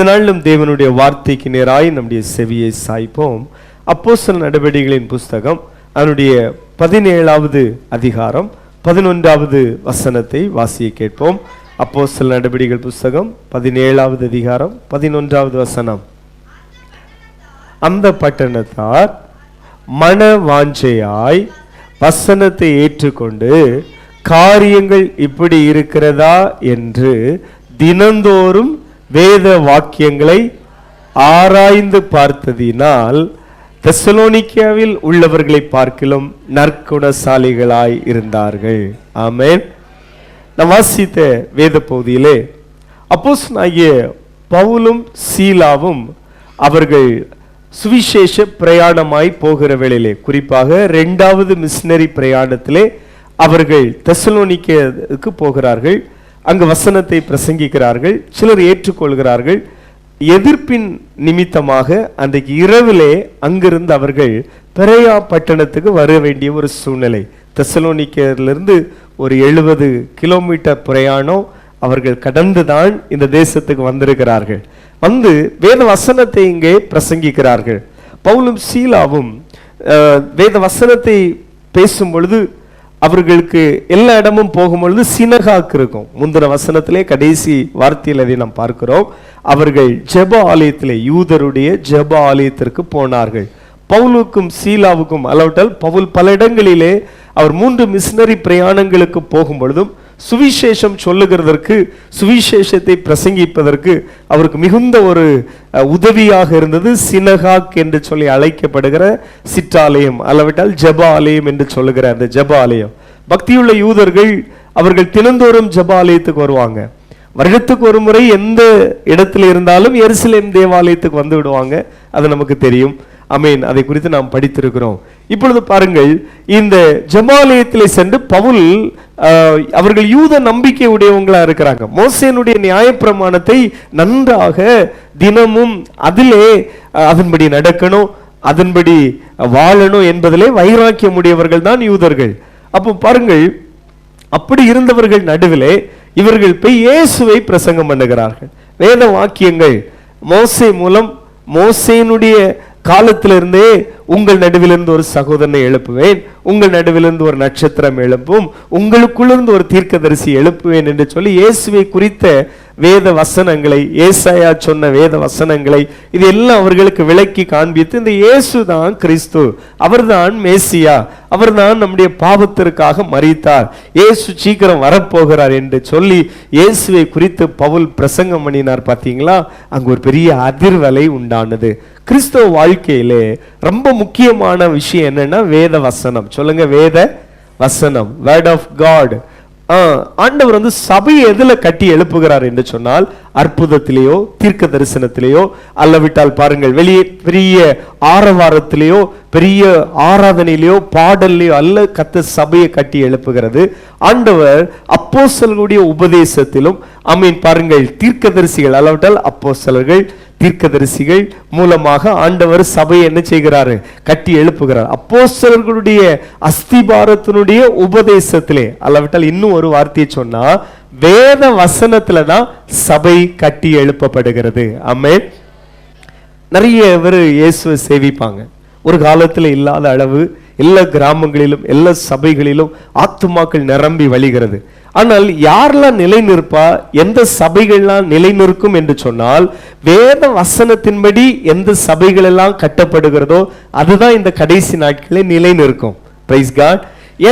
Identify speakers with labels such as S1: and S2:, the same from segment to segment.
S1: இந்த நாளிலும் தேவனுடைய வார்த்தைக்கு நேராய் நம்முடைய செவியை சாய்ப்போம். அப்போஸ்தலர் நடவடிக்கைகளின் புஸ்தகம் அதனுடைய 17வது அதிகாரம் 11வது வசனத்தை வாசிய கேட்போம். அப்போஸ்தலர் நடவடிக்கைகள் புஸ்தகம் 17வது அதிகாரம் 11வது வசனம். அந்த பட்டணத்தார் மன வாஞ்சையாய் வசனத்தை ஏற்றுக்கொண்டு காரியங்கள் இப்படி இருக்கிறதா என்று தினந்தோறும் வேத வாக்கியங்களை ஆராய்ந்து பார்த்ததினால் தெசலோனிக்கேவில் உள்ளவர்களை பார்க்கிலும் நற்குணசாலிகளாய் இருந்தார்கள். ஆமென். நாம் வாசித்த வேத பகுதியிலே அப்போஸ்தலனாகிய பவுலும் சீலாவும் அவர்கள் சுவிசேஷ பிரயாணமாய் போகிற வேளையிலே, குறிப்பாக 2வது மிஷனரி பிரயாணத்திலே அவர்கள் தெசலோனிக்கேவுக்கு போகிறார்கள். அங்கு வசனத்தை பிரசங்கிக்கிறார்கள். சிலர் ஏற்றுக்கொள்கிறார்கள். எதிர்ப்பின் நிமித்தமாக அன்றைக்கு இரவிலே அங்கிருந்து அவர்கள் பெரேயா பட்டணத்துக்கு வர வேண்டிய ஒரு சூழ்நிலை. தெசலோனிக்கேயிலிருந்து ஒரு 70 கிலோமீட்டர் பிரயாணம் அவர்கள் கடந்துதான் இந்த தேசத்துக்கு வந்திருக்கிறார்கள். வந்து வேத வசனத்தை இங்கே பிரசங்கிக்கிறார்கள். பவுலும் சீலாவும் வேத வசனத்தை பேசும் பொழுது அவர்களுக்கு எல்லா இடமும் போகும்பொழுது சினகாக் இருக்கும். முந்தின வசனத்திலே கடைசி வார்த்தையில் அதை நாம் பார்க்கிறோம். அவர்கள் ஜெப ஆலயத்திலே, யூதருடைய ஜெப ஆலயத்திற்கு போனார்கள். பவுலுக்கும் சீலாவுக்கும் அலவட்டால் பவுல் பல இடங்களிலே அவர் 3 மிஷனரி பிரயாணங்களுக்கு போகும் பொழுதும் சுவிசேஷம் சொல்லுகிறதற்கு, சுவிசேஷத்தை பிரசங்கிப்பதற்கு அவருக்கு மிகுந்த ஒரு உதவியாக இருந்தது சினகாக் என்று சொல்லி அழைக்கப்படுகிற சிற்றாலயம், அல்லவிட்டால் ஜெப ஆலயம் என்று சொல்லுகிற அந்த ஜெப ஆலயம். பக்தியுள்ள யூதர்கள் அவர்கள் தினந்தோறும் ஜெப ஆலயத்துக்கு வருவாங்க. வருடத்துக்கு ஒரு முறை எந்த இடத்துல இருந்தாலும் எருசலேம் தேவாலயத்துக்கு வந்து விடுவாங்க. அது நமக்கு தெரியும். ஆமென். அதை குறித்து நாம் படித்திருக்கிறோம். இப்பொழுது பாருங்கள், இந்த ஜெபாலயத்திலே சென்று பவுல் அவர்கள் யூத நம்பிக்கை உடையவங்களா இருக்கிறாங்க. மோசேனுடைய நியாயப்பிரமாணத்தை நன்றாக தினமும் அதிலே அதன்படி நடக்கணும், அதன்படி வாழணும் என்பதிலே வைராக்கியம் உடையவர்கள் தான் யூதர்கள். அப்போ பாருங்கள், அப்படி இருந்தவர்கள் நடுவிலே இவர்கள் போய் இயேசுவை பிரசங்கம் பண்ணுகிறார்கள். வேத வாக்கியங்கள் மோசே மூலம், மோசேனுடைய காலத்திலிருந்தே உங்கள் நடுவிலிருந்து ஒரு சகோதரனை எழுப்புவேன், உங்கள் நடுவிலிருந்து ஒரு நட்சத்திரம் எழுப்பும், உங்களுக்குள்ளிருந்து ஒரு தீர்க்கதரிசி எழுப்புவேன் என்று சொல்லி இயேசுவை குறித்த வேத வசனங்களை, ஏசாயா சொன்ன வேத வசனங்களை இது எல்லாம் அவர்களுக்கு விளக்கி காண்பித்து, இந்த இயேசு தான் கிறிஸ்து, அவர்தான் மேசியா, அவர்தான் நம்முடைய பாவத்திற்காக மரித்தார், இயேசு சீக்கிரம் வரப்போகிறார் என்று சொல்லி இயேசுவை குறித்து பவுல் பிரசங்கம் பண்ணினார். பார்த்தீங்களா? அங்கு ஒரு பெரிய அதிர்வலை உண்டானது. கிறிஸ்தவ வாழ்க்கையிலே ரொம்ப முக்கியமான விஷயம் என்னன்னா வேத வசனம். சொல்லுங்க, வேத வசனம், வேர்ட் ஆஃப் காட். ஆண்டவர் வந்து சபையை எதுல கட்டி எழுப்புகிறார் என்று சொன்னால், அற்புதத்திலேயோ தீர்க்க தரிசனத்திலேயோ, அல்லவிட்டால் பாருங்கள் வெளியே பெரிய ஆரவாரத்திலேயோ பெரிய ஆராதனையிலேயோ பாடல்லையோ அல்ல கத்த சபையை கட்டி எழுப்புகிறது. ஆண்டவர் அப்போஸ்தலர்களுடைய உபதேசத்திலும், பாருங்கள் தீர்க்கதரிசிகள், அல்லவிட்டால் அப்போஸ்தலர்கள் தீர்க்கதரிசிகள் மூலமாக ஆண்டவர் சபையை என்ன செய்கிறாரு? கட்டி எழுப்புகிறார். அப்போஸ்தலர்களுடைய அஸ்திபாரத்தினுடைய உபதேசத்திலே, அல்லவிட்டால் இன்னும் ஒரு வார்த்தையை சொன்னா, வேத வசனத்துல தான் சபை கட்டி எழுப்பப்படுகிறது. ஆமென். நிறைய பேர் இயேசுவை சேவிப்பாங்க. ஒரு காலத்துல இல்லாத அளவு எல்லா கிராமங்களிலும் எல்லா சபைகளிலும் ஆத்துமாக்கள் நிரம்பி வழிகிறது. ஆனால் யாரெல்லாம் நிலை நிற்பா, எந்த சபைகள்லாம் நிலை நிற்கும் என்று சொன்னால், வேத வசனத்தின்படி எந்த சபைகள் எல்லாம் கட்டப்படுகிறதோ அதுதான் இந்த கடைசி நாட்களில் நிலை நிற்கும். Praise God.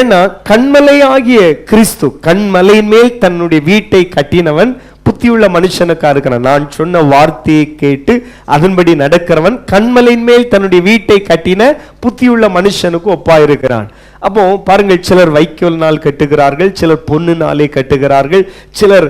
S1: ஏன்னா கண்மலை ஆகிய கிறிஸ்து கண்மலை மேல் தன்னுடைய வீட்டை கட்டினவன் புத்தியுள்ள மனுஷனுக்கா இருக்கிறான். நான் சொன்ன வார்த்தையை கேட்டு அதன்படி நடக்கிறவன் கண்மலையின் மேல் தன்னுடைய வீட்டை கட்டின புத்தியுள்ள மனுஷனுக்கு ஒப்பாயிருக்கிறான். அப்போ பாருங்கள், சிலர் வைக்கோல்னால் கட்டுகிறார்கள், சிலர் பொன்னுனாலே கட்டுகிறார்கள், சிலர்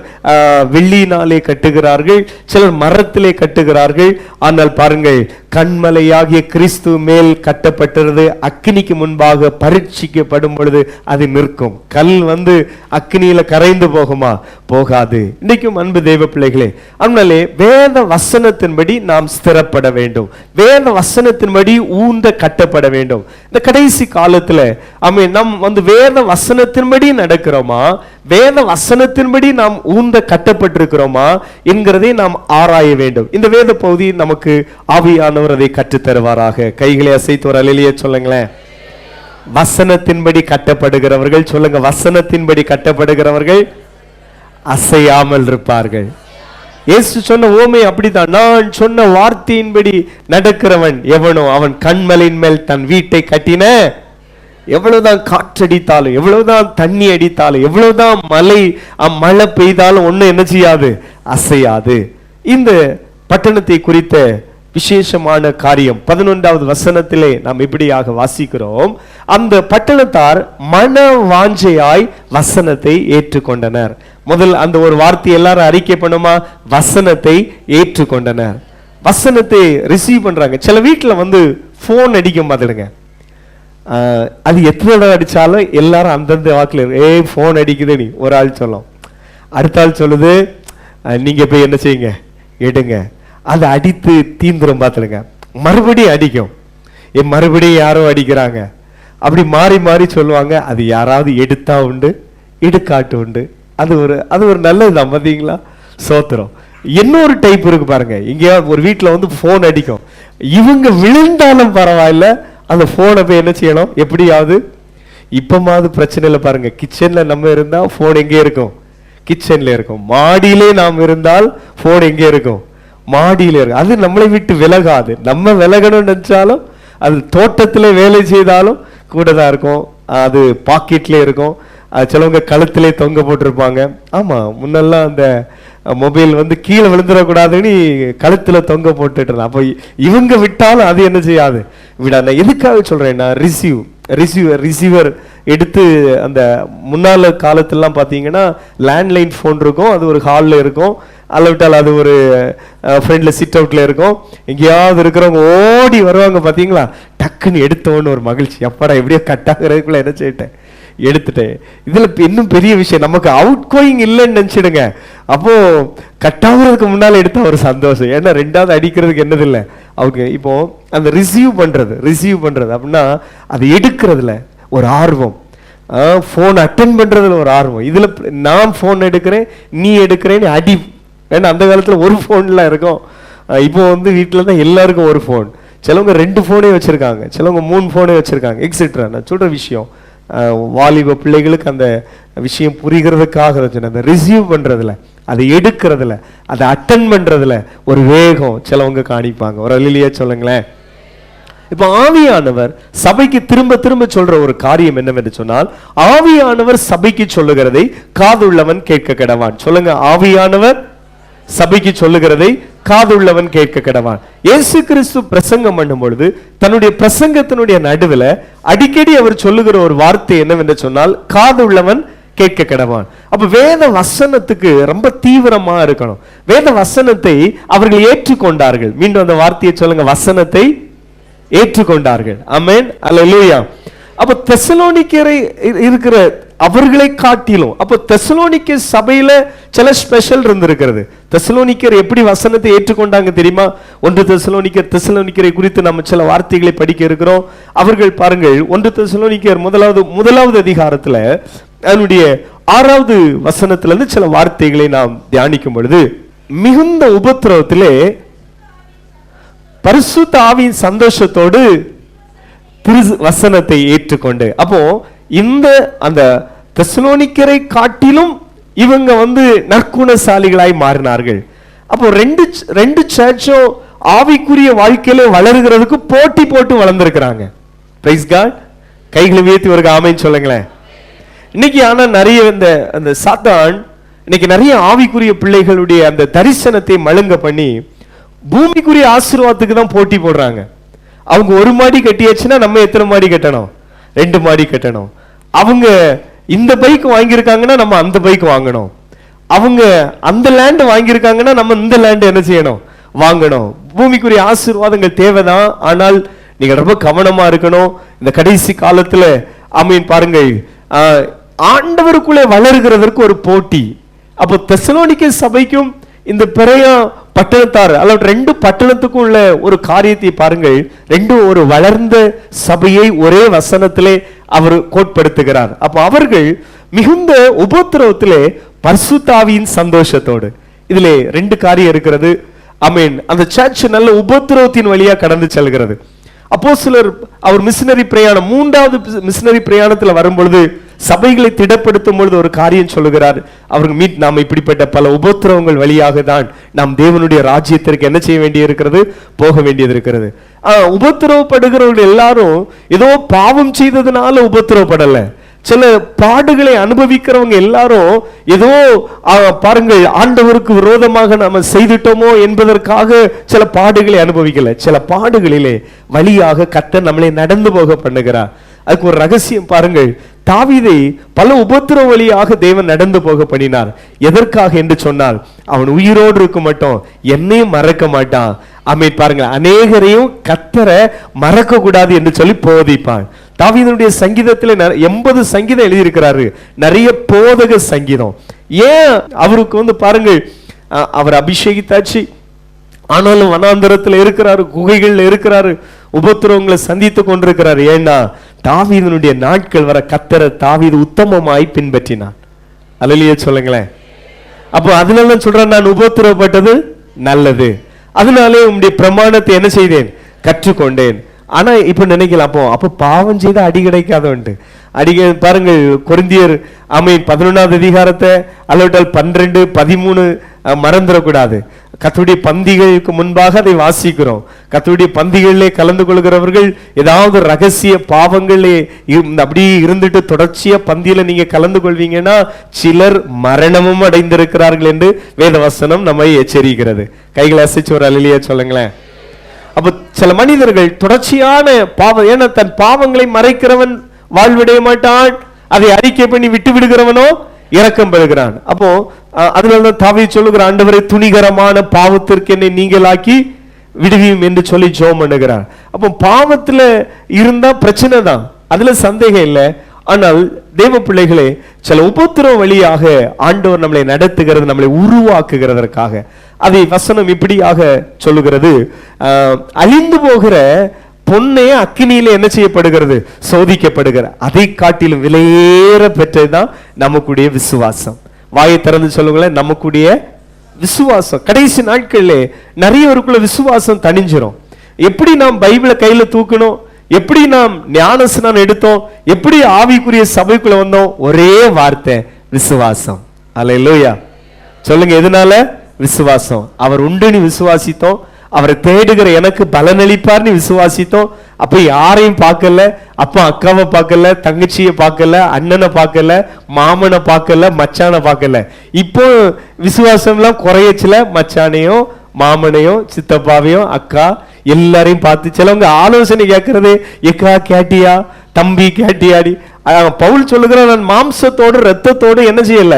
S1: வெள்ளியினாலே கட்டுகிறார்கள், சிலர் மரத்திலே கட்டுகிறார்கள். ஆனால் பாருங்கள், கண்மலையாகிய கிறிஸ்து மேல் கட்டப்பட்டிருது. அக்கினிக்கு முன்பாக பரீட்சிக்கப்படும் பொழுது அது நிற்கும். கல் வந்து அக்கினியில கரைந்து போகுமா? போகாது. இன்றைக்கும் அன்பு தேவ பிள்ளைகளே, அதனாலே வேத வசனத்தின்படி நாம் ஸ்திரப்பட வேண்டும். வேத வசனத்தின்படி ஊன்ற கட்டப்பட வேண்டும். இந்த கடைசி காலத்துல நம் வேத வசனத்தின்படி நடக்கிறோமா, வேத வசனத்தின்படி நாம் ஊந்த கட்டப்பட்டிருக்கிறோமா என்கிறதை நாம் ஆராய வேண்டும். இந்த வேத பகுதி நமக்கு ஆவியானவர் அதை கற்றுத் தருவாராக. கைகளை அசைத்து ஒரு அல்லேலூயா சொல்லுங்களேன். வசனத்தின்படி கட்டப்படுகிறவர்கள் சொல்லுங்க, வசனத்தின்படி கட்டப்படுகிறவர்கள் அசையாமல் இருப்பார்கள். இயேசு சொன்ன ஓமை அப்படித்தான். நான் சொன்ன வார்த்தையின்படி நடக்கிறவன் எவனோ அவன் கண்மலையின் மேல் தன் வீட்டை கட்டின. எவ்வளவுதான் காற்றடித்தாலும், எவ்வளவுதான் தண்ணி அடித்தாலும், எவ்வளவுதான் மழை பெய்தாலும் ஒன்னும் என்ன செய்யாது, அசையாது. இந்த பட்டணத்தை குறித்த விசேஷமான காரியம் 11வது வசனத்திலே நாம் இப்படியாக வாசிக்கிறோம். அந்த பட்டணத்தார் மன வாஞ்சையாய் வசனத்தை ஏற்றுக்கொண்டனர். முதல் அந்த ஒரு வார்த்தை எல்லாரும் அறிக்கை பண்ணுமா, வசனத்தை ஏற்றுக்கொண்டனர். வசனத்தை ரிசீவ் பண்றாங்க. சில வீட்டுல போன் அடிக்கும் பார்த்துடுங்க, அது எத்தனை தடவை அடிச்சாலும் எல்லாரும் அந்தந்த வாக்குல போன் அடிக்குது நீ ஒரு ஆள் சொல்லும், அடுத்த ஆள் சொல்லுது நீங்க போய் என்ன செய்யுங்க எடுங்க. அது அடித்து தீந்துரும் பார்த்துடுங்க, மறுபடியும் அடிக்கும், மறுபடியும் யாரோ அடிக்கிறாங்க. அப்படி மாறி மாறி சொல்லுவாங்க. அது யாராவது எடுத்தா உண்டு, எடுக்காட்டு உண்டு. அது ஒரு நல்லதுதான் பார்த்தீங்களா, சோத்திரம். இன்னொரு டைப் இருக்கு பாருங்க, இங்கேயாவது ஒரு வீட்டில் போன் அடிக்கும், இவங்க விழுந்தாலும் பரவாயில்ல, அந்த போனை போய் என்ன செய்யணும் எப்படியாவது. இப்பமாவது பிரச்சனை இல்லை பாருங்க, கிச்சன்ல நம்ம இருந்தா போன் எங்கே இருக்கும், கிச்சன்ல இருக்கும். மாடியிலே நாம் இருந்தால் போன் எங்கே இருக்கும், மாடியில இருக்கும். அது நம்மளை விட்டு விலகாது. நம்ம விலகணும்னு நினைச்சாலும், அது தோட்டத்திலே வேலை செய்தாலும் கூட தான் இருக்கும், அது பாக்கெட்ல இருக்கும். சிலவங்க கழுத்திலே தொங்க போட்டிருப்பாங்க. ஆமா, முன்னெல்லாம் அந்த மொபைல் கீழே விழுந்துடக்கூடாதுன்னு கழுத்துல தொங்க போட்டுட்டு இருந்தா. அப்போ இவங்க விட்டாலும் அது என்ன செய்யாது, விடாது. எதுக்காக சொல்றேன்னா, ரிசீவர் எடுத்து அந்த முன்னால காலத்திலாம் பார்த்தீங்கன்னா லேண்ட்லைன் ஃபோன் இருக்கும், அது ஒரு ஹாலில் இருக்கும், அல்லவிட்டால் அது ஒரு ஃப்ரெண்ட்ல சிட் அவுட்ல இருக்கும். எங்கேயாவது இருக்கிறவங்க ஓடி வருவாங்க பார்த்தீங்களா, டக்குன்னு எடுத்தோன்னு ஒரு மகிழ்ச்சி, அப்பாடா எப்படியோ கட்டாகிறதுக்குள்ள என்ன செய்யிட்டேன், எடுத்துட்டேன். இதுல இன்னும் பெரிய விஷயம், நமக்கு அவுட் கோயிங் இல்லைன்னு நினைச்சிடுங்க, அப்போ கட்டாகிறதுக்கு முன்னால எடுத்த ஒரு சந்தோஷம். ஏன்னா ரெண்டாவது அடிக்கிறதுக்கு என்னது இல்லை அவங்க. இப்போ அந்த ரிசீவ் பண்றது அப்படின்னா அது எடுக்கிறதுல ஒரு ஆர்வம், போன் அட்டென்ட் பண்றதுல ஒரு ஆர்வம். இதுல நான் போன் எடுக்கிறேன், நீ எடுக்கிறேன்னு அடி. ஏன்னா அந்த காலத்துல ஒரு போன்லாம் இருக்கும், இப்போ வீட்டுல தான் எல்லாருக்கும் ஒரு போன். சிலவங்க 2 போனே வச்சிருக்காங்க, சிலவங்க 3 போனே வச்சிருக்காங்க, எக்ஸெட்ரா. நான் சொல்ற விஷயம் வாலிப பிள்ளைகளுக்கு அந்த விஷயம் புரிகிறதுக்காக அந்த ரிசீவ் பண்றதுல, அதை எடுக்கிறதுல, அதை அட்டன் பண்றதுல ஒரு வேகம் சிலவங்க காணிப்பாங்க. ஒரு அல்லேலூயா சொல்லுங்களேன். இப்ப ஆவியானவர் சபைக்கு திரும்ப திரும்ப சொல்ற ஒரு காரியம் என்னவென்று சொன்னால், ஆவியானவர் சபைக்கு சொல்லுகிறதை காதுள்ளவன் கேட்க கடவான். சொல்லுங்க, ஆவியானவர் சபைக்கு சொல்லுகிறதை காதுள்ளவன் கேட்க கடவான். இயேசு கிறிஸ்து பிரசங்கம் பண்ணும் பொழுது தன்னுடைய பிரசங்கத்தினுடைய நடுவில் அடிக்கடி அவர் சொல்லுகிற ஒரு வார்த்தை என்னவென்று சொன்னால், காதுள்ளவன் கேட்க கடவான். அப்ப வேத வசனத்துக்கு ரொம்ப தீவிரமா இருக்கணும். வேத வசனத்தை அவர்கள் ஏற்றுக்கொண்டார்கள். மீண்டும் அந்த வார்த்தையை சொல்லுங்க, வசனத்தை ஏற்றுக்கொண்டார்கள். ஆமென், அல்லேலூயா. அப்ப தெசலோனிக்கரை இருக்கிற அவர்களை காட்டிலும், அப்ப தெசலோனிக்க சபையில சில ஸ்பெஷல் இருந்திருக்கிறது. தெசலோனிக்கர் எப்படி வசனத்தை ஏற்றுக்கொண்டாங்க தெரியுமா? 1 தெசலோனிக்கரை குறித்து நம்ம சில வார்த்தைகளை படிக்க இருக்கிறோம். அவர்கள் பாருங்கள், 1 தெசலோனிக்கர் முதலாவது அதிகாரத்துல அதனுடைய 6வது வசனத்திலிருந்து சில வார்த்தைகளை நாம் தியானிக்கும் பொழுது, மிகுந்த உபத்திரவத்திலே பரிசுத்த ஆவியின் சந்தோஷத்தோடு திரு வசனத்தை ஏற்றுக்கொண்டு. அப்போ இந்த அந்த தெசலோனிக்கரை காட்டிலும் இவங்க நற்குணசாலிகளாய் மாறினார்கள். அப்போ ரெண்டு சர்ச்சும் ஆவிக்குரிய வாழ்க்கையில வளர்கிறதுக்கு போட்டி போட்டு வளர்ந்திருக்கிறாங்க. Price God. கைகளை உயர்த்தி ஒரு ஆமென் சொல்லுங்களேன். இன்னைக்கு ஆனா நிறைய அந்த சாத்தான் இன்னைக்கு நிறைய ஆவிக்குரிய பிள்ளைகளுடைய அந்த தரிசனத்தை மழுங்க பண்ணி பூமிக்குரிய ஆசீர்வாதத்துக்கு தான் போட்டி போடுறாங்க. அவங்க 1 மாடி கட்டியாச்சுன்னா நம்ம எத்தனை மாடி கட்டணும்? 2 மாடி கட்டணும். அவங்க இந்த பைக் வாங்கியிருக்காங்கன்னா நம்ம அந்த பைக் வாங்கணும். அவங்க அந்த லேண்ட் வாங்கியிருக்காங்கன்னா நம்ம இந்த லேண்ட் என்ன செய்யணும்? வாங்கணும். பூமிக்குரிய ஆசீர்வாதங்கள் தேவைதான். ஆனால் நீங்க ரொம்ப கவனமா இருக்கணும். இந்த கடைசி காலத்துல ஆமீன் பாருங்கள், ஆண்டவருக்குள்ளே வளர்கிறதற்கு ஒரு போட்டி. அப்போ தெசலோனிக்க சபைக்கும் இந்த பெரிய பட்டணத்தார் அல்லது 2 பட்டணத்துக்கும் உள்ள ஒரு காரியத்தை பாருங்கள். 2 ஒரு வளர்ந்த சபையை ஒரே வசனத்திலே அவர் கோட்படுத்துகிறார். அப்ப அவர்கள் மிகுந்த உபத்திரவத்திலே பரிசுத்த ஆவியின் சந்தோஷத்தோடு, இதிலே 2 காரியம் இருக்கிறது. ஆமென். அந்த சர்ச் நல்ல உபத்திரவத்தின் வழியா கடந்து செல்கிறது. அப்போஸ்தலர் அவர் மிஷனரி பிரயாணம் 3வது மிஷனரி பிரயாணத்துல வரும்பொழுது சபைகளை திடப்படுத்தும் பொழுது ஒரு காரியம் சொல்லுகிறார். அவர்கள் நாம் இப்படிப்பட்ட பல உபத்திரவங்கள் வழியாக தான் நாம் தேவனுடைய ராஜ்யத்திற்கு என்ன செய்ய வேண்டிய இருக்கிறது, போக வேண்டியது இருக்கிறது. உபத்திரவப்படுகிறவர்கள் எல்லாரும் ஏதோ பாவம் செய்ததுனால உபத்திரவப்படல. சில பாடுகளை அனுபவிக்கிறவங்க எல்லாரும் ஏதோ பாருங்கள் ஆண்டவருக்கு விரோதமாக நாம செய்துட்டோமோ என்பதற்காக சில பாடுகளை அனுபவிக்கல. சில பாடுகளிலே வழியாக கர்த்தர் நம்மளை நடந்து போக பண்ணுகிறார். அதுக்கு ஒரு ரகசியம் பாருங்கள். தாவீதை பல உபத்திரவ வழியாக தேவன் நடந்து போக பண்ணினார். எதற்காக என்று சொன்னால், அவன் உயிரோடு இருக்க மாட்டோம், என்னையும் மறக்க மாட்டான். ஆமென். பாருங்க, அநேகரையும் கர்த்தரை மறக்க கூடாது என்று சொல்லி போதிப்பான். தாவீதுடைய சங்கீதத்தில் 80 சங்கீதம் எழுதியிருக்கிறாரு, நிறைய போதக சங்கீதம். ஏன் அவருக்கு பாருங்கள், அவர் அபிஷேகித்தாச்சு, ஆனாலும் வனாந்தரத்தில் இருக்கிறாரு, குகைகள்ல இருக்கிறாரு, உபத்திரவங்களை சந்தித்து கொண்டிருக்கிறார். ஏன்னா தாவீதுடைய நாட்கள் வர கர்த்தரை தாவீது உத்தமமாய் பின்பற்றினான். அல்லேலூயா சொல்லுங்களேன். அப்போ அதனால சொல்றேன், நான் உபத்திரவப்பட்டது நல்லது, அதனாலே உம்முடைய பிரமாணத்தை என்ன செய்தேன், கற்றுக்கொண்டேன். ஆனா இப்ப நினைக்கலாம், அப்போ பாவம் செய்த அடி கிடைக்காதவன்ட்டு பாருங்கள். கொரிந்தியர் 11வது அதிகாரத்தை அல்லது 12, 13 மறந்துடக்கூடாது. கர்த்தருடைய பந்திகளுக்கு முன்பாக அதை வாசிக்கிறோம். கர்த்தருடைய பந்திகளிலே கலந்து கொள்கிறவர்கள் ஏதாவது ரகசிய பாவங்களே அப்படியே இருந்துட்டு தொடர்ச்சியா பந்தியில நீங்க கலந்து கொள்வீங்கன்னா சிலர் மரணமும் அடைந்திருக்கிறார்கள் என்று வேதவசனம் நம்மை எச்சரிக்கிறது. கைகளை அசைச்சு ஒரு அல்லேலூயா சொல்லுங்களேன். அப்ப சில மனிதர்கள் தொடர்ச்சியான பாவம், ஏன்னா தன் பாவங்களை மறைக்கிறவன் வாழ்விடைய மாட்டான், அதை அறிக்கை பண்ணி விட்டு விடுகிறவனோ இரக்கம் பெறுகிறான். அப்போ அதனால்தான் தாவீது சொல்லுகிற, ஆண்டவரே துணிகரமான பாவத்திற்கு என்னை நீங்களாக்கி விடுவியும் என்று சொல்லி ஜெபம் பண்ணுகிறார். அப்போ பாவத்துல இருந்தா பிரச்சனை தான், அதுல சந்தேகம் இல்லை. ஆனால் தேவ பிள்ளைகளே, சில உபத்திரவ வழியாக ஆண்டவர் நம்மளை நடத்துகிறது, நம்மளை உருவாக்குகிறதற்காக. அதை வசனம் இப்படியாக சொல்லுகிறது, அழிந்து போகிற பொன்னே அக்கினியில என்ன செய்யப்படுகிறது, சோதிக்கப்படுகிற, அதை காட்டிலும் விலையேற பெற்றதுதான் நமக்குடைய விசுவாசம். வாயை திறந்து சொல்லுங்களேன், நமக்குடைய விசுவாசம். கடைசி நாட்கள்ல நிறையவருக்குள்ள விசுவாசம் தணிஞ்சிரும். எப்படி நாம் பைபிளை கையில தூக்கணும், எப்படி நாம் ஞானஸ்நானம் எடுத்தோம், எப்படி ஆவிக்குரிய சபைக்குள்ள வந்தோம், ஒரே வார்த்தை விசுவாசம். அல்லேலூயா சொல்லுங்க. எதனால? விசுவாசம். அவர் உண்டுன்னு விசுவாசித்தோம், அவரை தேடுகிற எனக்கு பலனளிப்பார்னு விசுவாசித்தோம். அப்ப யாரையும் பார்க்கல, அப்பா அக்காவை பார்க்கல, தங்கச்சியை பார்க்கல, அண்ணனை பார்க்கல, மாமனை பார்க்கல, மச்சானை பார்க்கல. இப்போ விசுவாசம் எல்லாம் குறையச்சுல, மச்சானையும் மாமனையும் சித்தப்பாவையும் அக்கா எல்லாரையும் பார்த்து சிலவங்க ஆலோசனை கேட்கறது, எக்கா கேட்டியா, தம்பி கேட்டியாடி. பவுல் சொல்லுகிறான், நான் மாம்சத்தோடு ரத்தத்தோடு என்ன செய்யல,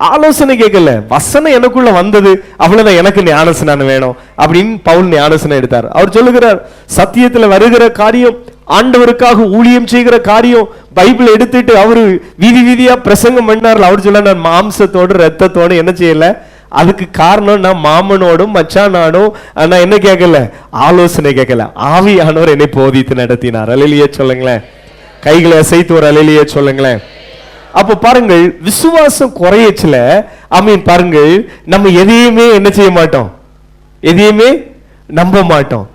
S1: ஆலோசனை கேட்கல, வசனம் எனக்குள்ள வந்தது, அவ்வளவுதான், எனக்கு ஞானஸ்நானம் வேணும் அப்படின்னு பவுல் ஞானஸ்நானம் எடுத்தார். அவர் சொல்லுகிறார், சத்தியத்துல வருகிற காரியம், ஆண்டவருக்காக ஊழியம் செய்கிற காரியம், பைபிள் எடுத்துட்டு அவரு வீதி வீதியா பிரசங்கம் பண்ணார். அவர் சொல்ல, நான் மாம்சத்தோடு ரத்தத்தோடு என்ன செய்யல, அதுக்கு காரணம் நான் மாமனோடும் மச்சானோடும் நான் என்ன கேட்கல, ஆலோசனை கேட்கல, ஆவியானவர் என்னை போதித்து நடத்தினார். அல்லேலூயா சொல்லுங்களேன். கைகளை அசைத்து ஒரு அல்லேலூயா சொல்லுங்களேன். அப்ப பாருங்கள், விசுவாசம் குறையச்சுல, பாருங்கள், நம்ம எதையுமே என்ன செய்ய மாட்டோம், எதையுமே நம்ப மாட்டோம்.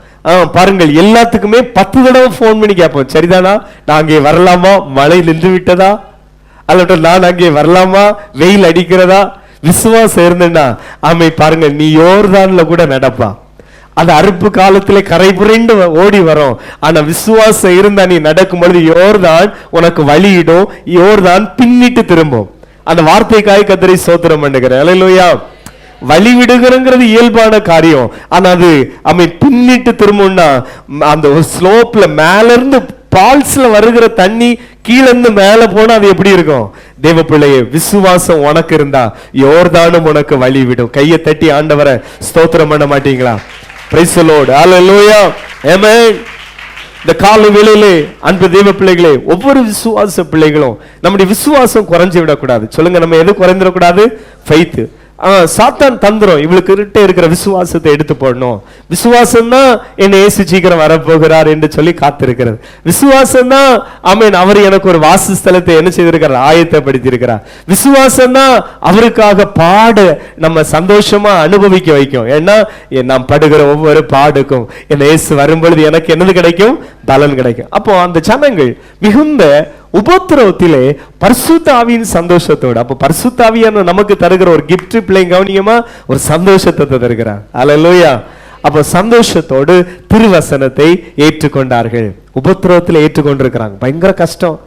S1: பாருங்கள், எல்லாத்துக்குமே 10 தடவை போன் பண்ணி கேட்போம், சரிதானா, நான் அங்கே வரலாமா, மழை நின்று விட்டதா, அல்லது நான் அங்கே வரலாமா, வெயில் அடிக்கிறதா. விசுவாசம் இருந்தேன்னா பாருங்க, நீ யோர்தான்ல கூட நடப்பா, அது அறுப்பு காலத்திலே கரை புரண்டு ஓடி வரும். ஆனா விசுவாசம் இருந்தா நீ நடக்கும் பொழுது யோர்தான் உனக்கு வழியிடும், யோர்தான் பின்னிட்டு திரும்பும். அந்த வார்த்தைக்காய் கர்த்தரை ஸ்தோத்திரம் பண்ணுகிறேன். அல்லேலூயா. வழி விடுகிறங்கிறது இயல்பான காரியம், ஆனா அது பின்னிட்டு திரும்பும்னா, அந்த ஸ்லோப்ல மேல இருந்து பால்ஸ்ல வருகிற தண்ணி கீழே இருந்து மேல போனா அது எப்படி இருக்கும்? தேவ பிள்ளையே, விசுவாசம் உனக்கு இருந்தா யோர்தானும் உனக்கு வழி விடும். கையை தட்டி ஆண்டவரை ஸ்தோத்திரம் பண்ண மாட்டீங்களா? Praise the Lord. Hallelujah. Amen. இந்த கால வேளையிலே அன்பு தேவ பிள்ளைகளே, ஒவ்வொரு விசுவாச பிள்ளைகளும் நம்முடைய விசுவாசம் குறைஞ்சு விடக்கூடாது. சொல்லுங்க, நம்ம எது குறைந்துடக்கூடாது? ஃபெய்த். சாத்தான் தந்திரம், இவளுக்கு இருக்கிற விசுவாசத்தை எடுத்து போடணும். விசுவாசம் தான் என்னை இயேசு சீக்கிரம் வரப்போகிறார் என்று சொல்லி காத்திருக்கிறது. விசுவாசம் தான் ஆமென் அவர் எனக்கு ஒரு வாசஸ்தலத்தை என்ன செய்திருக்கிறார், ஆயத்தப்படுத்தி இருக்கிறார். விசுவாசம் தான் அவருக்காக பாட நம்ம சந்தோஷமா அனுபவிக்க வைக்கும். ஏன்னா நாம் படுகிற ஒவ்வொரு பாடுக்கும் என்ன இயேசு வரும்பொழுது எனக்கு என்னது கிடைக்கும், பலன் கிடைக்கும். அப்போ அந்த ஜனங்கள் மிகுந்த உபத்திரவத்திலே பரிசுத்த ஆவியின் சந்தோஷத்தோடு, அப்ப பரிசுத்த ஆவியான நமக்கு தருகிற ஒரு கிஃப்ட், பிள்ளைங்க கவனியமா, ஒரு சந்தோஷத்தை தருகிறார். அல்லேலூயா. அப்ப சந்தோஷத்தோடு திருவசனத்தை ஏற்றுக்கொண்டார்கள். உபத்திரவத்தில் ஏற்றுக்கொண்டிருக்கிறாங்க. பயங்கர கஷ்டம்.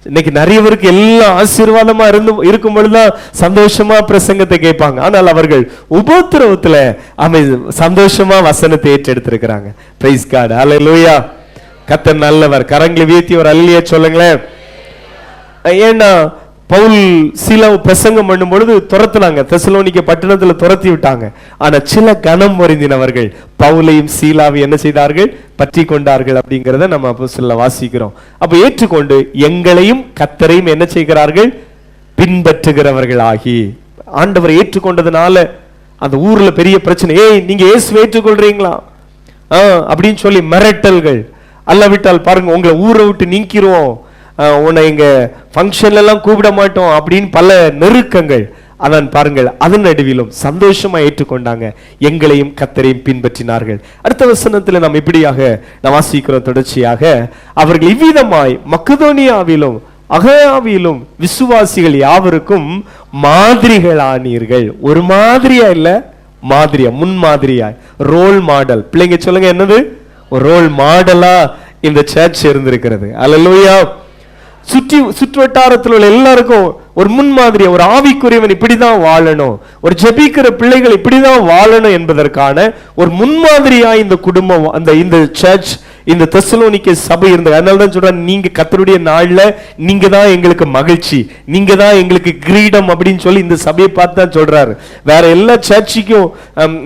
S1: இன்னைக்கு நிறைய பேருக்கு எல்லாம் ஆசீர்வாதமா இருக்கும் பொழுதுதான் சந்தோஷமா பிரசங்கத்தை கேட்பாங்க. ஆனால் அவர்கள் உபத்திரவத்துல சந்தோஷமா வசனத்தை ஏற்றெடுத்திருக்கிறாங்க. Price God. அல்லேலூயா. கர்த்தர் நல்லவர். கரங்களை வீழ்த்தி ஒரு அல்லேலூயா சொல்லுங்களேன். ஏன்னா பவுல் சீலாவை பிரசங்கம் பண்ணும் பொழுது துரத்துனாங்க, தெசலோனிக்க பட்டணத்துல துரத்தி விட்டாங்க. ஆனா சில கனம் வருந்தினவர்கள் பவுலையும் சீலாவை என்ன செய்தார்கள், பற்றி கொண்டார்கள். அப்படிங்கிறத நம்ம அப்போஸ்தலர்ல வாசிக்கிறோம். அப்ப ஏற்றுக்கொண்டு எங்களையும் கர்த்தரையும் என்ன செய்கிறார்கள், பின்பற்றுகிறவர்கள் ஆகி. ஆண்டவரை ஏற்றுக்கொண்டதுனால அந்த ஊர்ல பெரிய பிரச்சனை. ஏய் நீங்க இயேசுவை ஏற்றுக்கொள்றீங்களா அப்படின்னு சொல்லி மிரட்டல்கள். அல்லாவிட்டால் பாருங்க உங்களை ஊரை விட்டு நீக்கிடுவோம், உன்னை இங்க ஃபங்க்ஷன்ல எல்லாம் கூப்பிட மாட்டோம் அப்படின்னு பல நெருக்கங்கள். அதான் பாருங்கள், அதன் நடுவிலும் சந்தோஷமா ஏற்றுக்கொண்டாங்க, எங்களையும் கர்த்தரையும் பின்பற்றினார்கள். அடுத்த வசனத்தில் நாம் இப்படியாக நாம் வாசிக்கிறோம் தொடர்ச்சியாக, அவர்கள் இவ்விதமாய் மக்கதோனியாவிலும் அகாயாவிலும் விசுவாசிகள் யாவருக்கும் மாதிரிகளானீர்கள். ஒரு மாதிரியா இல்ல, மாதிரியா, முன்மாதிரியா, ரோல் மாடல். பிள்ளைங்க சொல்லுங்க, என்னது ரோல் மாடலா இந்த சர்ச் இருந்திருக்கிறது. அல்லேலூயா. சுற்று வட்டாரத்தில் உள்ள எல்லாருக்கும் ஒரு முன்மாதிரி, ஒரு ஆவிக்குரியவன் இப்படிதான் வாழணும், ஒரு ஜெபிக்கிற பிள்ளைகள் இப்படிதான் வாழணும் என்பதற்கான ஒரு முன்மாதிரியா இந்த குடும்பம், இந்த சர்ச், இந்த தெசலோனிக்கே சபை இருந்தது. அதனால தான் சொல்றேன், நீங்க கர்த்தருடைய நாள்ல நீங்க தான் எங்களுக்கு மகிழ்ச்சி, நீங்க தான் எங்களுக்கு கிரீடம் அப்படின்னு சொல்லி இந்த சபையை பார்த்து தான் சொல்றாரு. வேற எல்லா சர்ச்சுக்கும்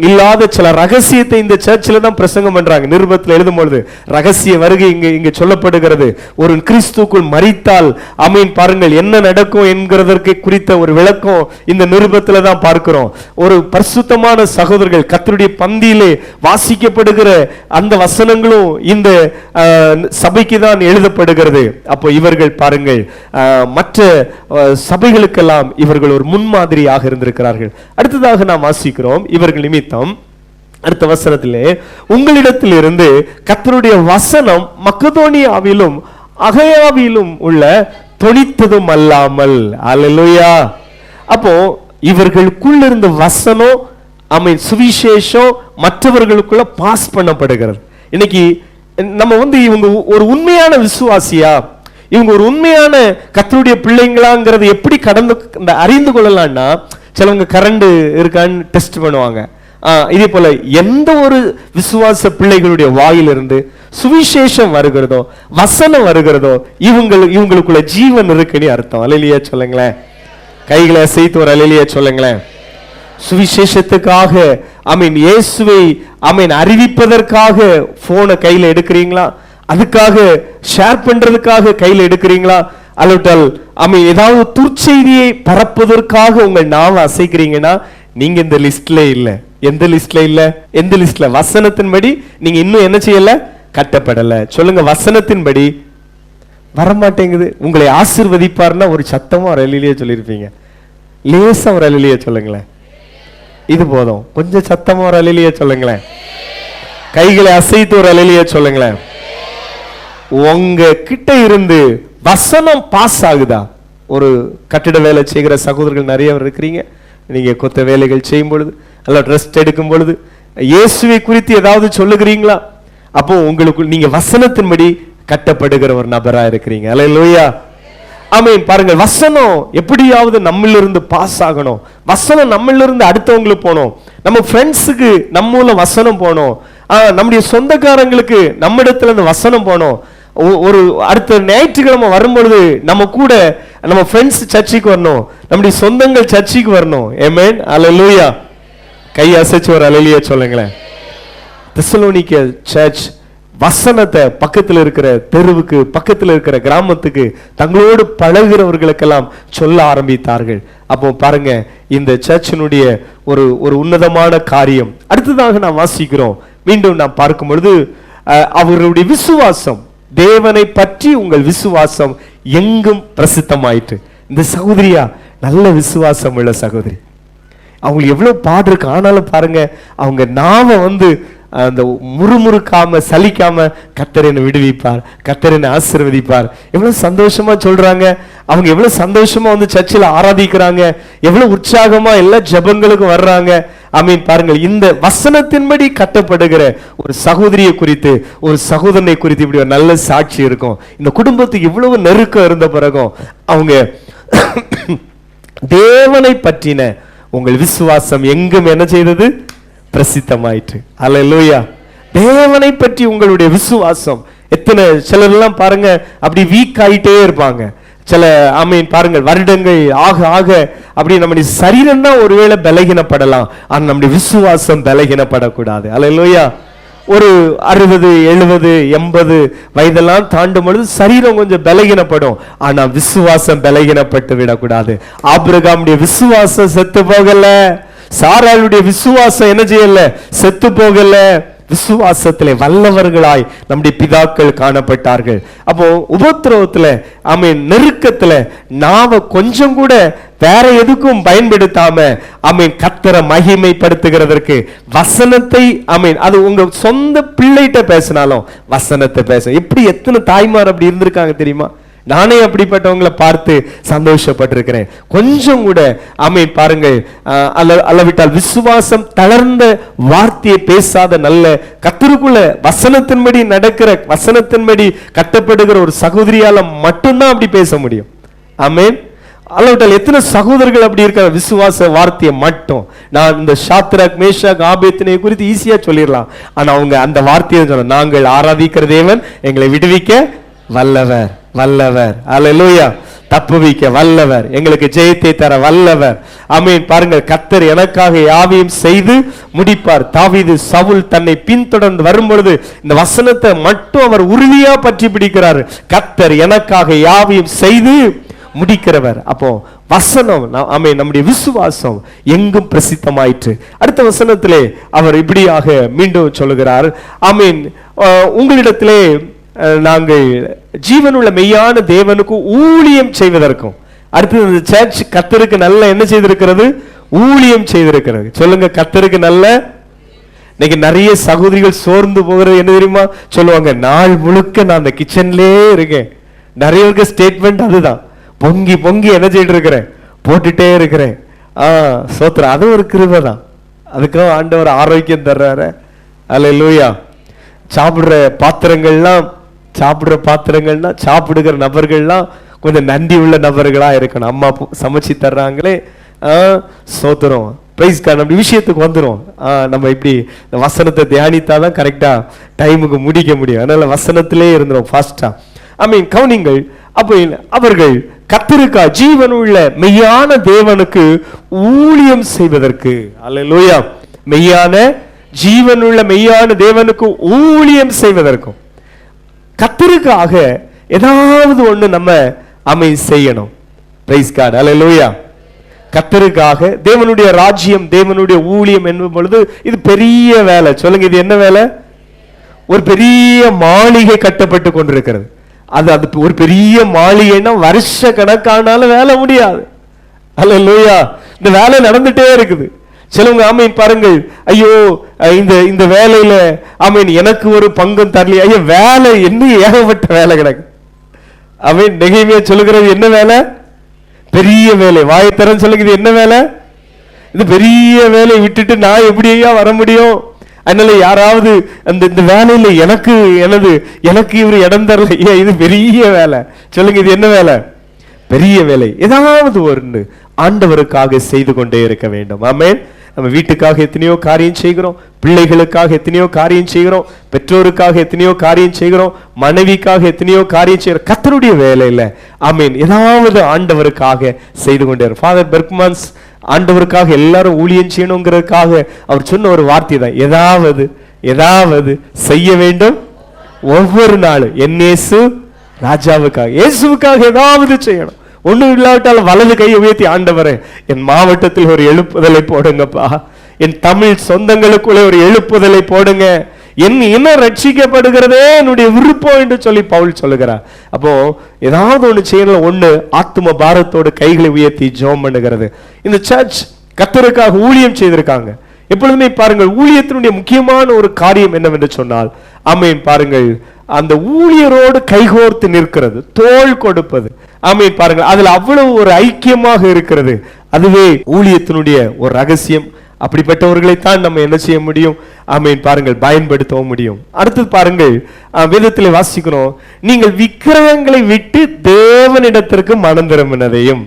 S1: இல்லாத சில ரகசியத்தை இந்த சர்ச்சில் தான் பிரசங்கம் பண்றாங்க. நிருபத்தில் எழுதும் பொழுது ரகசிய வருகை இங்க சொல்லப்படுகிறது. ஒரு கிறிஸ்துக்குள் மரித்தால் ஆமீன் பாருங்கள் என்ன நடக்கும் என்கிறதற்கு குறித்த ஒரு விளக்கம் இந்த நிருபத்தில் தான் பார்க்கிறோம். ஒரு பரிசுத்தமான சகோதரர்கள் கர்த்தருடைய பந்தியிலே வாசிக்கப்படுகிற அந்த வசனங்களும் இந்த சபைக்கு தான் எழுதப்படுகிறது. அப்போ இவர்கள் பாருங்கள், மற்ற சபைகளுக்கெல்லாம் இவர்கள் ஒரு முன்மாதிரியாக இருந்திருக்கிறார்கள். அடுத்ததாக நாம் வாசிக்கிறோம், இவர்கள் நிமித்தம் அடுத்த வசனத்திலே, உங்களிடத்தில் இருந்து கர்த்தருடைய வசனம் மக்கதோனியாவிலும் அகாயாவிலும் உள்ள தொனித்ததும் அல்லாமல். அல்லேலூயா. அப்போ இவர்களுக்குள்ள இருந்த வசனம் சுவிசேஷம் மற்றவர்களுக்குள்ள பாஸ் பண்ணப்படுகிறது. இன்னைக்கு நம்ம இவங்க ஒரு உண்மையான விசுவாசியா, இவங்க ஒரு உண்மையான கர்த்தருடைய பிள்ளைங்களாங்கிறது எப்படி அறிந்து கொள்ளலாம்னா, சிலவங்க கரண்ட் இருக்கான்னு டெஸ்ட் பண்ணுவாங்க. இதே போல எந்த ஒரு விசுவாச பிள்ளைகளுடைய வாயிலிருந்து சுவிசேஷம் வருகிறதோ, வசனம் வருகிறதோ, இவங்களுக்குள்ள ஜீவன் இருக்குன்னு அர்த்தம். அல்லேலூயா சொல்லுங்களேன். கைகளை அசைத்து ஒரு அல்லேலூயா சொல்லுங்களேன். சுவிசேஷத்துக்காக இயேசுவை அறிவிப்பதற்காக போனை கையில எடுக்கிறீங்களா? அதுக்காக ஷேர் பண்றதுக்காக கையில எடுக்கிறீங்களா? அல்லட்டால் ஏதாவது துர்ச்செய்தியை பரப்புவதற்காக உங்கள் நாவை அசைக்கிறீங்கன்னா நீங்க இந்த லிஸ்ட்ல இல்ல. எந்த லிஸ்ட்ல இல்ல? எந்த லிஸ்ட்ல? வசனத்தின்படி நீங்க இன்னும் என்ன செய்யல? கட்டப்படல. சொல்லுங்க, வசனத்தின்படி வரமாட்டேங்குது. உங்களை ஆசீர்வதிப்பார்னா ஒரு சத்தமா ஒரு அல்லேலூயா சொல்லிருப்பீங்க. லேசா ஒரு அல்லேலூயா சொல்லுங்களேன். இது போதும். கொஞ்சம் சத்தமா ஒரு அல்லேலூயா சொல்லுங்களேன். கைகளை அசைத்து ஒரு அல்லேலூயா சொல்லுங்களேன். உங்க கிட்ட இருந்து வசனம் பாஸ் ஆகுதா? ஒரு கட்டிட வேலை செய்கிற சகோதரர்கள் நிறைய இருக்கிறீங்க. நீங்க கொத்த வேலைகள் செய்யும் பொழுது, அல்ல ரெஸ்ட் எடுக்கும் பொழுது இயேசுவை குறித்து ஏதாவது சொல்லுகிறீங்களா? அப்போ உங்களுக்கு நீங்க வசனத்தின்படி கட்டப்படுகிற ஒரு நபரா இருக்கிறீங்க. அல்லேலூயா. ஆமென். பாருங்க, வசனம் எப்படியாவது நம்மிலிருந்து பாஸ் ஆகணும். வசனம் நம்மிலிருந்து அடுத்தவங்களுக்கு போகணும். நம்ம ஃப்ரெண்ட்ஸுக்கு நம்ம மூலம் வசனம் போகணும். நம்முடைய சொந்தக்காரங்களுக்கு நம்ம இடத்துல இந்த வசனம் போகணும். ஒரு அடுத்த ஞாயிற்றுக்கிழமை வரும்பொழுது நம்ம கூட நம்ம ஃப்ரெண்ட்ஸ் சர்ச்சுக்கு வரணும், நம்முடைய சொந்தங்கள் சர்ச்சுக்கு வரணும். ஆமென். அல்லேலூயா. கை அசைச்சு ஒரு அல்லேலூயா சொல்லுங்களேன். தெசலோனிக்கே சர்ச் வசனத்தை பக்கத்தில் இருக்கிற தெருவுக்கு, பக்கத்தில் இருக்கிற கிராமத்துக்கு, தங்களோடு பழகிறவர்களுக்கெல்லாம் சொல்ல ஆரம்பித்தார்கள். அப்போ பாருங்க, இந்த சர்ச்சினுடைய ஒரு உன்னதமான காரியம். அடுத்ததாக நாம் வாசிக்கிறோம், மீண்டும் நாம் பார்க்கும் பொழுது அவர்களுடைய விசுவாசம், தேவனை பற்றி உங்கள் விசுவாசம் எங்கும் பிரசித்தமாயிற்று. இந்த சகோதரியா நல்ல விசுவாசம் உள்ள சகோதரி. அவங்களுக்கு எவ்வளவு பாடு இருக்கு, ஆனாலும் பாருங்க அவங்க நாம அந்த முறுமுறுக்காம சலிக்காம கர்த்தர் என்னை விடுவிப்பார், கர்த்தர் என்னை ஆசீர்வதிப்பார், எவ்வளவு சந்தோஷமா சொல்றாங்க. அவங்க எவ்வளவு சந்தோஷமா சர்ச்சில் ஆராதிக்கிறாங்க, எவ்வளவு உற்சாகமா எல்லா ஜெபங்களுக்கும் வர்றாங்க. பாருங்கள், இந்த வசனத்தின்படி கட்டப்படுகிற ஒரு சகோதரியை குறித்து, ஒரு சகோதரனை குறித்து இப்படி ஒரு நல்ல சாட்சி இருக்கும். இந்த குடும்பத்துக்கு இவ்வளவு நெருக்கம் இருந்த பிறகும் அவங்க தேவனை பற்றின உங்கள் விசுவாசம் எங்கும் என்ன செய்தது? பிரசித்தமாயிற்று. அல்லேலூயா. தேவனை பற்றி உங்களுடைய விசுவாசம் எத்தனை, சிலர் எல்லாம் பாருங்க அப்படி வீக் ஆயிட்டே இருப்பாங்க. சில பாருங்கள், வருடங்கள் ஆக ஆக அப்படி நம்முடைய சரீரம் தான் ஒருவேளை பலகீனப்படலாம், ஆனா நம்முடைய விசுவாசம் பலகீனப்படக்கூடாது. அல்லேலூயா. ஒரு 60, 70, 80 வயதெல்லாம் தாண்டும் பொழுது சரீரம் கொஞ்சம் பலகீனப்படும், ஆனா விசுவாசம் பலகீனப்பட்டு விடக்கூடாது. ஆபிரகாமுடைய விசுவாசம் செத்து போகல, சாராளுடைய விசுவாசம் என்ன செய்யல? செத்து போகல. விசுவாசத்திலே வல்லவர்களாய் நம்முடைய பிதாக்கள் காணப்பட்டார்கள். அப்போ உபத்திரவத்துல நெருக்கத்துல நாம கொஞ்சம் கூட வேற எதுக்கும் பயன்படுத்தாம கர்த்தரை மகிமைப்படுத்துகிறதற்கு வசனத்தை அது உங்க சொந்த பிள்ளைகிட்ட பேசினாலும் வசனத்தை பேச. எப்படி எத்தனை தாய்மார் அப்படி இருந்திருக்காங்க தெரியுமா? நானே அப்படிப்பட்டவங்களை பார்த்து சந்தோஷப்பட்டிருக்கிறேன். கொஞ்சம் கூட பாருங்கள், அளவிட்டால் விசுவாசம் தளர்ந்த வார்த்தையை பேசாத நல்ல கர்த்தருக்குள்ள வசனத்தின்படி நடக்கிற, வசனத்தின்படி கட்டப்படுகிற ஒரு சகோதரியால மட்டும்தான் அப்படி பேச முடியும். ஆமென். அளவிட்டால் எத்தனை சகோதரர்கள் அப்படி இருக்கிற விசுவாச வார்த்தையை மட்டும். நான் இந்த ஷாத்ராக், மேஷாக், ஆபேத்நேகோ குறித்து ஈஸியா சொல்லிடலாம், ஆனா அவங்க அந்த வார்த்தையை சொல்ல, நாங்கள் ஆராதிக்கிற தேவன் எங்களை விடுவிக்க வல்லவர், வல்லவர். அல்லேலூயா. தப்புவிக்க வல்லவர், எங்களுக்கு ஜெயத்தை தர வல்லவர். பாருங்கள், கர்த்தர் எனக்காக யாவையும் செய்து முடிப்பார். தாவீது, சவுல் தன்னை பின்தொடர்ந்து வரும்பொழுது இந்த வசனத்தை மட்டும் அவர் உறுதியா பற்றி பிடிக்கிறார். கர்த்தர் எனக்காக யாவையும் செய்து முடிக்கிறவர். அப்போ வசனம் நம்முடைய விசுவாசம் எங்கும் பிரசித்தமாயிற்று. அடுத்த வசனத்திலே அவர் இப்படியாக மீண்டும் சொல்லுகிறார், உங்களிடத்திலே நாங்கள் ஜீவனுள்ள மெய்யான தேவனுக்கு ஊழியம் செய்வதற்கும். அடுத்தது சர்ச் கர்த்தருக்கு நல்ல என்ன செய்திருக்கிறது? ஊழியம் செய்திருக்கிறது. சொல்லுங்க, கர்த்தருக்கு நல்ல. இன்னைக்கு நிறைய சகோதரிகள் சோர்ந்து போகிறது என்ன தெரியுமா? சொல்லுவாங்க, நாள் முழுக்க நான் அந்த கிச்சன்லயே இருக்கேன். நிறைய ஸ்டேட்மெண்ட் அதுதான். பொங்கி பொங்கி என்ன செய்து இருக்கிறேன்? போட்டுட்டே இருக்கிறேன். சோத்திரம். அது ஒரு கிருபை தான். அதுக்கும் ஆண்டவர் ஆரோக்கியம் தர்றாரு. அல்லேலூயா. சாப்பிடுற பாத்திரங்கள்னா சாப்பிடுகிற நபர்கள்லாம் கொஞ்சம் நன்றி உள்ள நபர்களா இருக்கணும். அம்மா சமைச்சு தர்றாங்களே, சோத்திரம். Praise God. நம்ம விஷயத்துக்கு வந்துடும். நம்ம இப்படி வசனத்தை தியானித்தாதான் கரெக்டா டைமுக்கு முடிக்க முடியும். அதனால வசனத்திலே இருந்துடும் ஃபாஸ்டா. கவனிங்கள். அப்போ அவர்கள் கர்த்தருக்கா ஜீவனுள்ள மெய்யான தேவனுக்கு ஊழியம் செய்வதற்கு, அல்லேலூயா, மெய்யான ஜீவனுள்ள மெய்யான தேவனுக்கு ஊழியம் செய்வதற்கும் கர்த்தருக்காக ஏதாவது ஒண்ணு நம்ம செய்யணும். Prize card. அல்லேலூயா. கர்த்தருக்காக தேவனுடைய ராஜ்யம், தேவனுடைய ஊழியம் என்னும் பொழுது இது பெரிய வேலை. சொல்லுங்க, இது என்ன வேலை? ஒரு பெரிய மாளிகை கட்டப்பட்டு கொண்டிருக்கிறது. அது ஒரு பெரிய மாளிகைன்னா வருஷ கணக்கானாலும் வேலை முடியாது. அல்லேலூயா. இந்த வேலை நடந்துட்டே இருக்குது. சிலவங்க பாருங்கள், ஐயோ இந்த வேலையில எனக்கு ஒரு பங்கம் தரலையே. ஐயோ, வேலை என்ன ஏகப்பட்ட வேலை கிடக்கு. நெகேமியா சொல்லுகிறது என்ன வேலை? பெரிய வேலை. வாயத்தரன் சொல்லுங்க, இது என்ன வேலை? இது பெரிய வேலையை விட்டுட்டு நான் எப்படியா வர முடியும்? அதனால யாராவது இந்த வேலையில எனக்கு இவரு இடம் தரல. இது பெரிய வேலை. சொல்லுங்க, இது என்ன வேலை? பெரிய வேலை. ஏதாவது ஒன்று ஆண்டவருக்காக செய்து கொண்டே இருக்க வேண்டும். ஆமென். நம்ம வீட்டுக்காக எத்தனையோ காரியம் செய்கிறோம், பிள்ளைகளுக்காக எத்தனையோ காரியம் செய்கிறோம், பெற்றோருக்காக எத்தனையோ காரியம் செய்கிறோம், மனைவிக்காக எத்தனையோ காரியம் செய்கிறோம். கர்த்தருடைய வேலையில ஏதாவது ஆண்டவருக்காக செய்து கொண்டே. ஃபாதர் பெர்க்மன்ஸ் ஆண்டவருக்காக எல்லாரும் ஊழியம் செய்யணுங்கிறதுக்காக அவர் சொன்ன ஒரு வார்த்தை தான், ஏதாவது செய்ய வேண்டும் ஒவ்வொரு நாளும் என் இயேசு ராஜாவுக்காக, இயேசுவுக்காக ஏதாவது செய்யணும். ஒண்ணும் இல்லாவிட்டாலும் வலது கையை உயர்த்தி, ஆண்டவரே என் மாவட்டத்தில் ஒரு எழுப்புதலை போடுங்கப்பா, என் தமிழ் சொந்தங்களுக்குள்ளே ஒரு எழுப்புதலை போடுங்க, என் இனம் ரட்சிக்கப்படுகிறதே என்னுடைய விருப்பம் என்று சொல்லி பவுல் சொல்லுகிறார். அப்போ ஏதாவது ஒண்ணு செய்யணும். ஒண்ணு, ஆத்தும பாரத்தோடு கைகளை உயர்த்தி ஜெபம் பண்ணுகிறது. இந்த சர்ச் கர்த்தருக்காக ஊழியம் செய்திருக்காங்க. எப்பொழுதுமே பாருங்கள், ஊழியத்தினுடைய முக்கியமான ஒரு காரியம் என்னவென்று சொன்னால், ஆமென், பாருங்கள், அந்த ஊழியரோடு கைகோர்த்து நிற்கிறது, தோள் கொடுப்பது. ஆமென், பாருங்கள், அதுல அவ்வளவு ஒரு ஐக்கியமாக இருக்கிறது. அதுவே ஊழியத்தினுடைய ஒரு ரகசியம். அப்படிப்பட்டவர்களைத்தான் நம்ம என்ன செய்ய முடியும்? ஆமென், பாருங்கள், பயன்படுத்த முடியும். அடுத்து பாருங்கள், வேதத்தில் வாசிக்கிறோம், நீங்கள் விக்கிரகங்களை விட்டு தேவனிடத்திற்கு மனம் திரும்பினதையும்.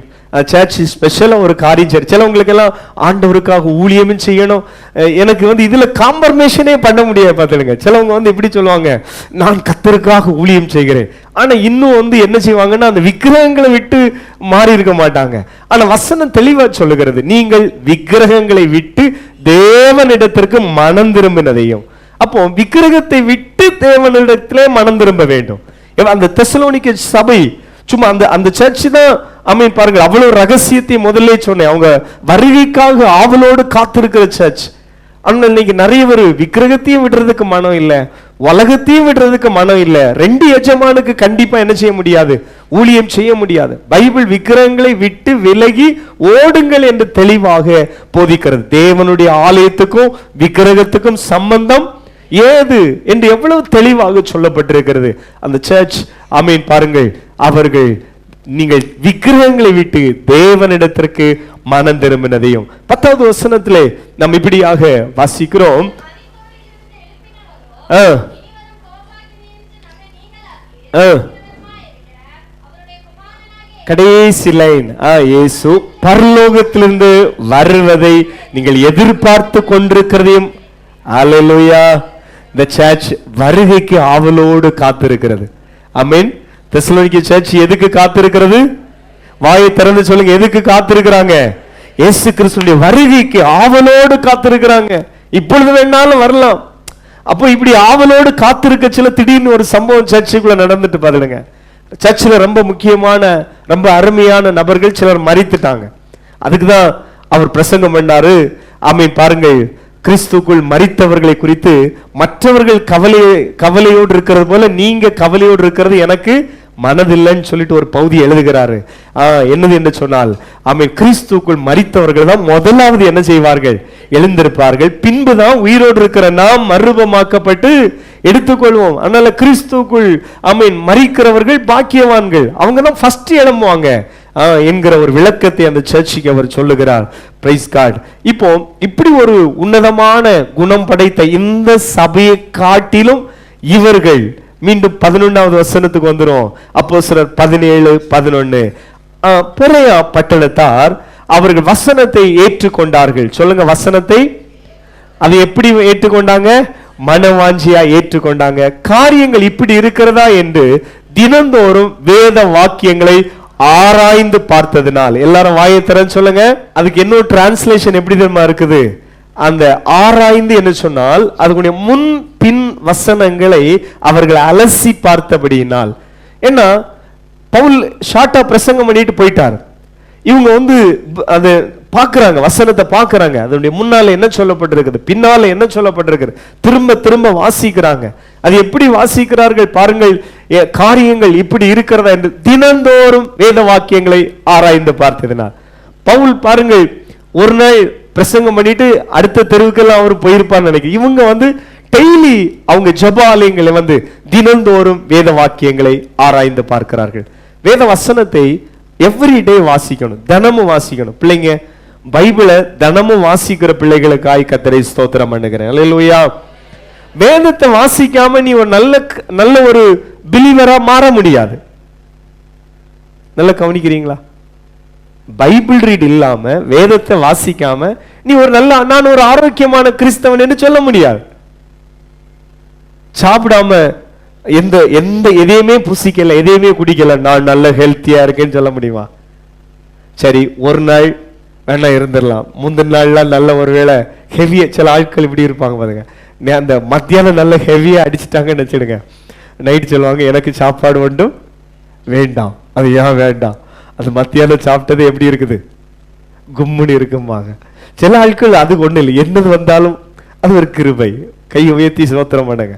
S1: சர்ச் ஸ்பெஷலா ஒரு காரியம். சரி, சிலவங்களுக்கு எல்லாம் ஆண்டவருக்காக ஊழியமும் செய்யணும், எனக்கு இதுல காம்பர்மேஷனே பண்ண முடியாது பார்த்துடுங்க. சிலவங்க இப்படி சொல்லுவாங்க, நான் கர்த்தருக்காக ஊழியம் செய்கிறேன், ஆனா இன்னும் என்ன செய்வாங்கன்னா அந்த விக்கிரகங்களை விட்டு மாறி இருக்க மாட்டாங்க. ஆனா வசனம் தெளிவா சொல்லுகிறது, நீங்கள் விக்கிரகங்களை விட்டு தேவனிடத்திற்கு மனம் திரும்பினதையும். அப்போ விக்கிரகத்தை விட்டு தேவனிடத்திலே மனம் திரும்ப வேண்டும். அந்த தெசலோனிக்க சபை சும்மா அந்த சர்ச் தான். ஆமென், பாருங்கள், அவ்வளவு ரகசியத்தை முதல்ல சொன்னேன். அவங்க வருகைக்காக ஆவலோடு காத்திருக்கிற சர்ச். ஆனால் இன்னைக்கு நிறைய பேர் விக்கிரகத்தையும் விடுறதுக்கு மனம் இல்லை, உலகத்தையும் விடுறதுக்கு மனம் இல்லை. ரெண்டு எஜமானுக்கு கண்டிப்பா என்ன செய்ய முடியாது? ஊழியம் செய்ய முடியாது. பைபிள் விக்கிரகங்களை விட்டு விலகி ஓடுங்கள் என்று தெளிவாக போதிக்கிறது. தேவனுடைய ஆலயத்துக்கும் விக்கிரகத்துக்கும் சம்பந்தம் ஏது என்று எவ்வளவு தெளிவாக சொல்லப்பட்டிருக்கிறது அந்த சர்ச். ஆமென், பாருங்கள், அவர்கள் நீங்கள் விக்கிரகங்களை விட்டு தேவனிடத்திற்கு மனம் திரும்பினதையும். 10வது வசனத்திலே நாம் இப்படியாக வாசிக்கிறோம், கடைசி லைன், இயேசு பரலோகத்திலிருந்து வருவதை நீங்கள் எதிர்பார்த்து கொண்டிருக்கிறதையும். அல்லேலூயா. இந்த சர்ச் வருகைக்கு ஆவலோடு காத்திருக்கிறது. ஆமென். தெசலோனிக்க சர்ச் எதுக்கு காத்திருக்கிறது? வாயை திறந்து சொல்லுங்க, எதுக்கு காத்திருக்கிறாங்க? இயேசு கிறிஸ்துவின் வருகைக்கு ஆவலோடு காத்திருக்கிறாங்க. இப்பொழுது வேணாலும் வரலாம். அப்போ இப்படி ஆவலோடு காத்திருக்க சில திடீர்னு ஒரு சம்பவம் சர்ச்சுக்குள்ள நடந்துட்டு பாருங்க. சர்ச்சில் ரொம்ப முக்கியமான ரொம்ப அருமையான நபர்கள் சிலர் மரித்துட்டாங்க. அதுக்குதான் அவர் பிரசங்கம் பண்ணாரு. ஆமென், பாருங்கள், கிறிஸ்துக்குள் மரித்தவர்களை குறித்து மற்றவர்கள் கவலையோடு இருக்கிறது போல நீங்க கவலையோடு இருக்கிறது எனக்கு மனதில்லைன்னு சொல்லிட்டு ஒரு பகுதி எழுதுகிறாரு. என்னது என்று சொன்னால், ஆமென், கிறிஸ்துக்குள் மரித்தவர்கள் தான் முதலாவது என்ன செய்வார்கள்? எழுந்திருப்பார்கள். பின்புதான் உயிரோடு இருக்கிற நாம் மறுரூபமாக்கப்பட்டு எடுத்துக்கொள்வோம். அதனால கிறிஸ்துக்குள் ஆமென் மரிக்கிறவர்கள் பாக்கியவான்கள், அவங்க தான் ஃபர்ஸ்ட் எழும்புவாங்க என்கிற ஒரு விளக்கத்தை அந்த சர்ச்சுக்கு அவர் சொல்லுகிறார். Praise God. இப்போ இப்படி ஒரு உன்னதமான குணம் படைத்த இந்த சபையை காட்டிலும் இவர்கள் மீண்டும் 11வது வசனத்துக்கு வந்துரும். அப்போஸ்தலர் 17:11, பெரேயா பட்டணத்தார் அவர்கள் வசனத்தை ஏற்றுக்கொண்டார்கள். சொல்லுங்க, வசனத்தை. அதை எப்படி ஏற்றுக்கொண்டாங்க? மனவாஞ்சியா ஏற்றுக்கொண்டாங்க. காரியங்கள் இப்படி இருக்கிறதா என்று தினந்தோறும் வேத வாக்கியங்களை ஆராய்ந்து பார்த்ததினால். எல்லாரும் வாயை திறந்து சொல்லுங்க. அதுக்கு இன்னொரு டிரான்ஸ்லேஷன் எப்படி தெரியுமா இருக்குது? அந்த ஆராய்ந்து என்று சொன்னால் அதுக்குடைய முன் பின் வசனங்களை அவர்கள் அலசி பார்த்தபடியினால். ஏன்னா பவுல் ஷார்ட்டா பிரசங்கம் பண்ணிட்டு போயிட்டார். இவங்க அதை பார்க்கறாங்க, வசனத்தை பார்க்கறாங்க, அதனுடைய முன்னால என்ன சொல்லப்பட்டிருக்குது, பின்னால என்ன சொல்லப்பட்டிருக்குது, திரும்ப திரும்ப வாசிக்கிறாங்க. அது எப்படி வாசிக்கிறார்கள் பாருங்கள். காரியங்கள் இப்படி இருக்கிறதா என்று தினந்தோறும் வேத வாக்கியங்களை ஆராய்ந்து பார்த்ததினால். பவுல் பாருங்கள், ஒரு நாள் பிரசங்கம் பண்ணிட்டு அடுத்த தெருவுக்கெல்லாம் அவர் போயிருப்பான்னு நினைக்கிறேன். இவங்க டெய்லி அவங்க ஜெப ஆலயங்களை தினந்தோறும் வேத வாக்கியங்களை ஆராய்ந்து பார்க்கிறார்கள். வேத வசனத்தை எவ்ரிடே வாசிக்கணும், தினமும் வாசிக்கணும். பிள்ளைங்க பைபிளை தினமும் வாசிக்கிற பிள்ளைகளுக்காய் கர்த்தரை ஸ்தோத்திரம் பண்ணுகிறேன். அல்லேலூயா. வேதத்தை வாசிக்காம நீ ஒரு நல்ல ஒரு பிலீவரா மாற முடியாது. நல்லா கவனிக்கிறீங்களா? பைபிள் ரீட் இல்லாம வேதத்தை வாசிக்காம நீ நான் ஒரு ஆரோக்கியமான கிறிஸ்தவன் என்று சொல்ல முடியாது. சாப்பிடாம எதையுமே புசிக்கல, எதையுமே குடிக்கல, நான் நல்ல ஹெல்த்தியா இருக்கேன்னு சொல்ல முடியுமா? சரி, ஒரு நாள் வேணா இருந்துடலாம், முந்தின நாள்லாம் நல்ல ஒருவேளை ஹெவியா, சில ஆட்கள் இப்படி இருப்பாங்க பாருங்க, அந்த மத்தியானம் நல்ல ஹெவியா அடிச்சுட்டாங்கன்னு வச்சுடுங்க, நைட் சொல்லுவாங்க எனக்கு சாப்பாடு ஒன்றும் வேண்டாம். அது ஏன் வேண்டாம்? அது மத்தியானம் சாப்பிட்டது எப்படி இருக்குது? கும்முன்னு இருக்கும்பாங்க. சில ஆட்கள் அது ஒண்ணு இல்லை, என்னது வந்தாலும் அது ஒரு கிருபை. கை உயர்த்தி ஸ்தோத்திரம் பண்ணுங்க.